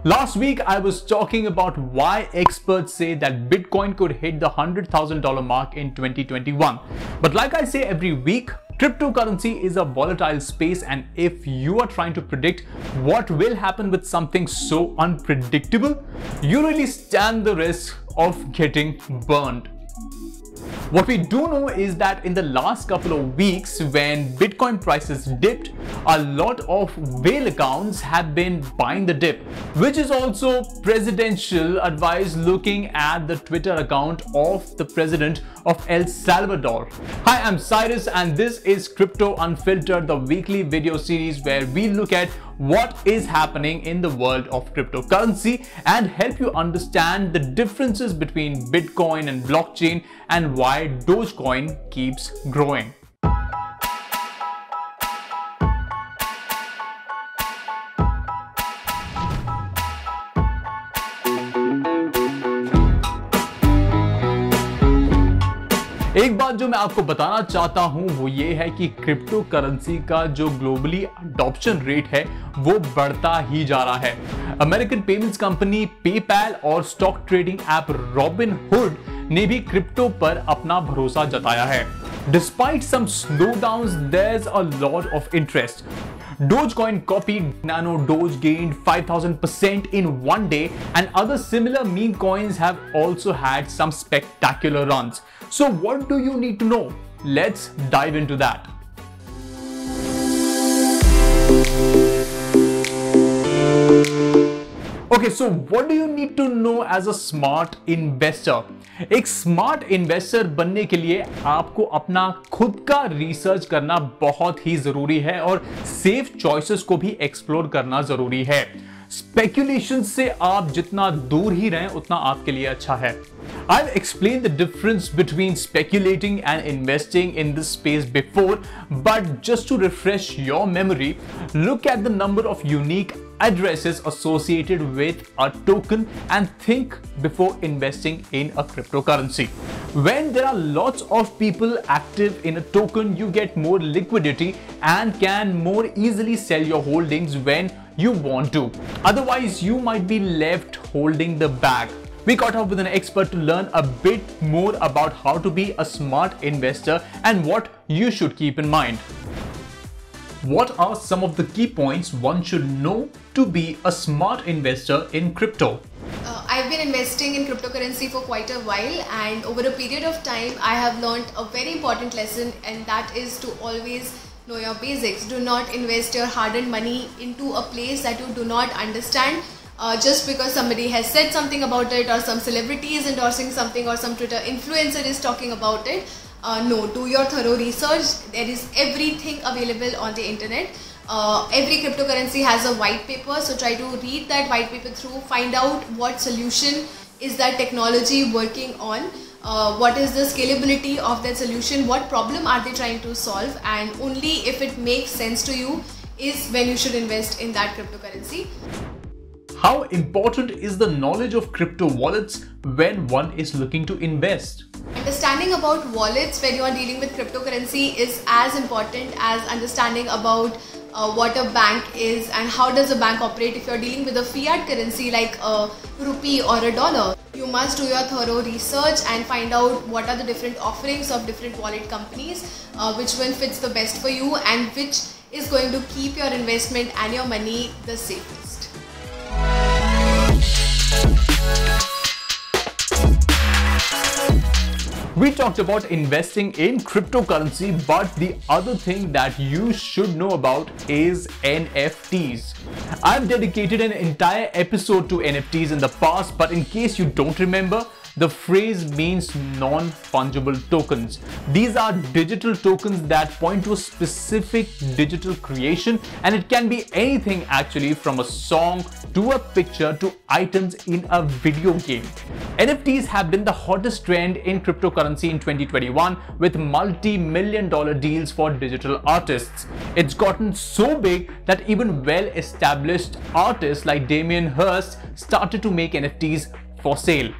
Last week, I was talking about why experts say that Bitcoin could hit the $100,000 mark in 2021. But like I say every week, cryptocurrency is a volatile space, and if you are trying to predict what will happen with something so unpredictable, you really stand the risk of getting burned. What we do know is that in the last couple of weeks, when Bitcoin prices dipped, a lot of whale accounts have been buying the dip, which is also presidential advice looking at the Twitter account of the president of El Salvador. Hi, I'm Cyrus and this is Crypto Unfiltered, the weekly video series where we look at what is happening in the world of cryptocurrency and help you understand the differences between Bitcoin and blockchain and why Dogecoin keeps growing. एक बात जो मैं आपको बताना चाहता हूं वो ये है कि क्रिप्टो करेंसी का जो ग्लोबली अडॉप्शन रेट है वो बढ़ता ही जा रहा है। अमेरिकन पेमेंट्स कंपनी पेपैल और स्टॉक ट्रेडिंग ऐप रॉबिनहुड ने भी क्रिप्टो पर अपना भरोसा जताया है। Despite some slowdowns, there's a lot of interest. Dogecoin copied Nano Doge gained 5,000% in one day, and other similar meme coins have also had some spectacular runs. So what do you need to know? Let's dive into that. Okay, so what do you need to know as a smart investor? एक smart investor बनने के लिए आपको अपना खुद का research करना बहुत ही जरूरी है और सेफ चॉइसेस को भी एक्सप्लोर करना जरूरी है। स्पेक्यूलेशन से आप जितना दूर ही रहें उतना आपके लिए अच्छा है। I've explained the difference between speculating and investing in this space before, but just to refresh your memory, look at the number of unique addresses associated with a token and think before investing in a cryptocurrency. When there are lots of people active in a token, you get more liquidity and can more easily sell your holdings when you want to. Otherwise, you might be left holding the bag. We caught up with an expert to learn a bit more about how to be a smart investor and what you should keep in mind. What are some of the key points one should know to be a smart investor in crypto? I've been investing in cryptocurrency for quite a while, and over a period of time I have learned a very important lesson, and that is to always know your basics. Do not invest your hard-earned money into a place that you do not understand. Just because somebody has said something about it, or some celebrity is endorsing something, or some Twitter influencer is talking about it. No, do your thorough research. There is everything available on the internet. Every cryptocurrency has a white paper, so try to read that white paper through, find out what solution is that technology working on, what is the scalability of that solution, what problem are they trying to solve, and only if it makes sense to you is when you should invest in that cryptocurrency. How important is the knowledge of crypto wallets when one is looking to invest? Understanding about wallets when you are dealing with cryptocurrency is as important as understanding about what a bank is and how does a bank operate. If you are dealing with a fiat currency like a rupee or a dollar, you must do your thorough research and find out what are the different offerings of different wallet companies, which one fits the best for you and which is going to keep your investment and your money the safest. We talked about investing in cryptocurrency, but the other thing that you should know about is NFTs. I've dedicated an entire episode to NFTs in the past, but in case you don't remember, the phrase means non-fungible tokens. These are digital tokens that point to a specific digital creation, and it can be anything actually, from a song to a picture to items in a video game. NFTs have been the hottest trend in cryptocurrency in 2021 with multi-million-dollar deals for digital artists. It's gotten so big that even well-established artists like Damien Hirst started to make NFTs for sale.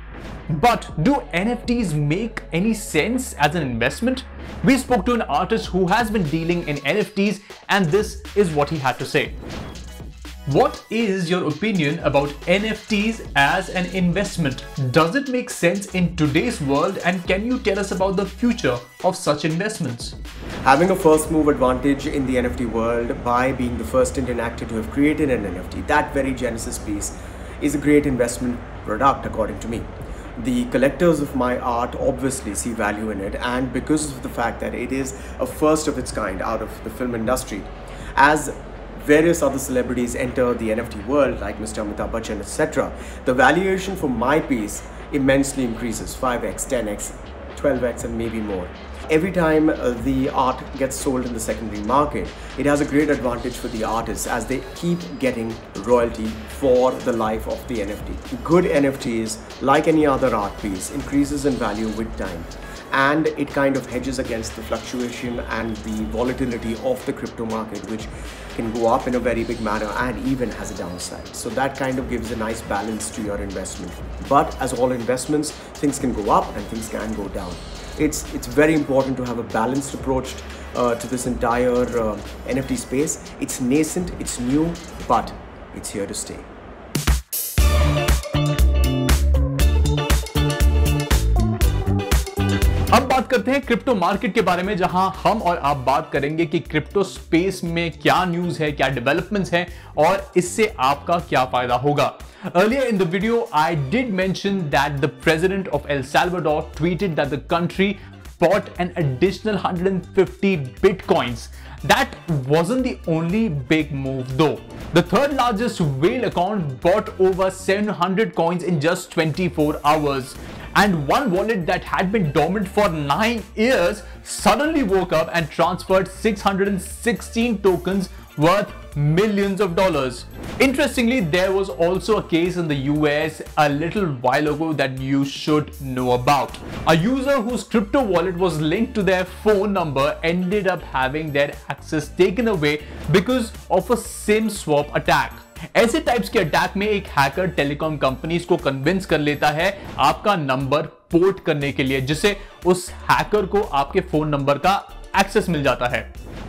But do NFTs make any sense as an investment? We spoke to an artist who has been dealing in NFTs, and this is what he had to say. What is your opinion about NFTs as an investment? Does it make sense in today's world, and can you tell us about the future of such investments? Having a first move advantage in the NFT world by being the first Indian actor to have created an NFT, that very Genesis piece, is a great investment product according to me. The collectors of my art obviously see value in it, and because of the fact that it is a first of its kind out of the film industry, as various other celebrities enter the NFT world like Mr. Amitabh Bachchan, etc., the valuation for my piece immensely increases, 5x, 10x, 12x and maybe more. Every time the art gets sold in the secondary market, it has a great advantage for the artists as they keep getting royalty for the life of the NFT. Good NFTs, like any other art piece, increases in value with time, and it kind of hedges against the fluctuation and the volatility of the crypto market, which can go up in a very big manner and even has a downside. So that kind of gives a nice balance to your investment. But as all investments, things can go up and things can go down. It's very important to have a balanced approach to this entire NFT space. It's nascent, it's new, but it's here to stay. अब बात करते हैं crypto market के बारे में, जहां हम और आप बात करेंगे कि क्रिप्टो स्पेस में क्या न्यूज़ है, क्या डेवलपमेंट्स हैं और इससे आपका क्या फायदा होगा. Earlier in the video, I did mention that the president of El Salvador tweeted that the country bought an additional 150 bitcoins. That wasn't the only big move though. The third largest whale account bought over 700 coins in just 24 hours. And one wallet that had been dormant for 9 years suddenly woke up and transferred 616 tokens worth millions of dollars. Interestingly, there was also a case in the US a little while ago that you should know about. A user whose crypto wallet was linked to their phone number ended up having their access taken away because of a SIM swap attack. ऐसे types के attack में एक hacker telecom companies को convince कर लेता है आपका number port करने के लिए, जिससे उस हैकर को आपके फोन नंबर का एक्सेस मिल जाता है.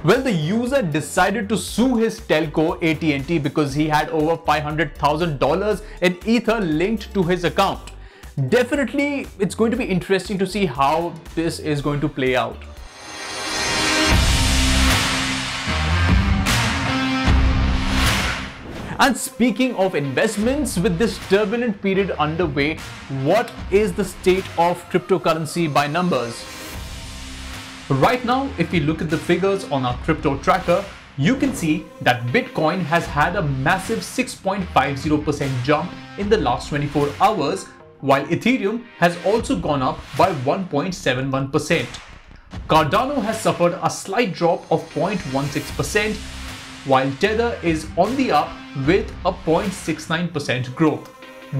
Well, the user decided to sue his telco AT&T because he had over $500,000 in Ether linked to his account. Definitely, it's going to be interesting to see how this is going to play out. And speaking of investments, with this turbulent period underway, what is the state of cryptocurrency by numbers? Right now, if we look at the figures on our crypto tracker, you can see that Bitcoin has had a massive 6.50% jump in the last 24 hours, while Ethereum has also gone up by 1.71%. Cardano has suffered a slight drop of 0.16%, while Tether is on the up with a 0.69% growth.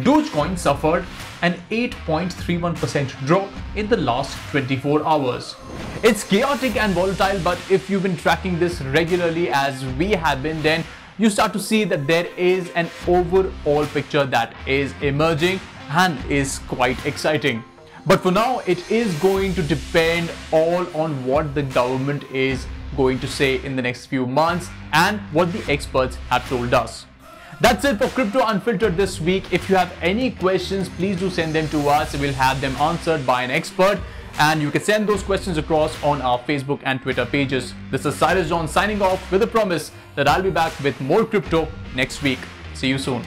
Dogecoin suffered an 8.31% drop in the last 24 hours. It's chaotic and volatile, but if you've been tracking this regularly as we have been, then you start to see that there is an overall picture that is emerging and is quite exciting. But for now, it is going to depend all on what the government is going to say in the next few months and what the experts have told us. That's it for Crypto Unfiltered this week. If you have any questions, please do send them to us. We'll have them answered by an expert, and you can send those questions across on our Facebook and Twitter pages. This is Cyrus John signing off with a promise that I'll be back with more crypto next week. See you soon.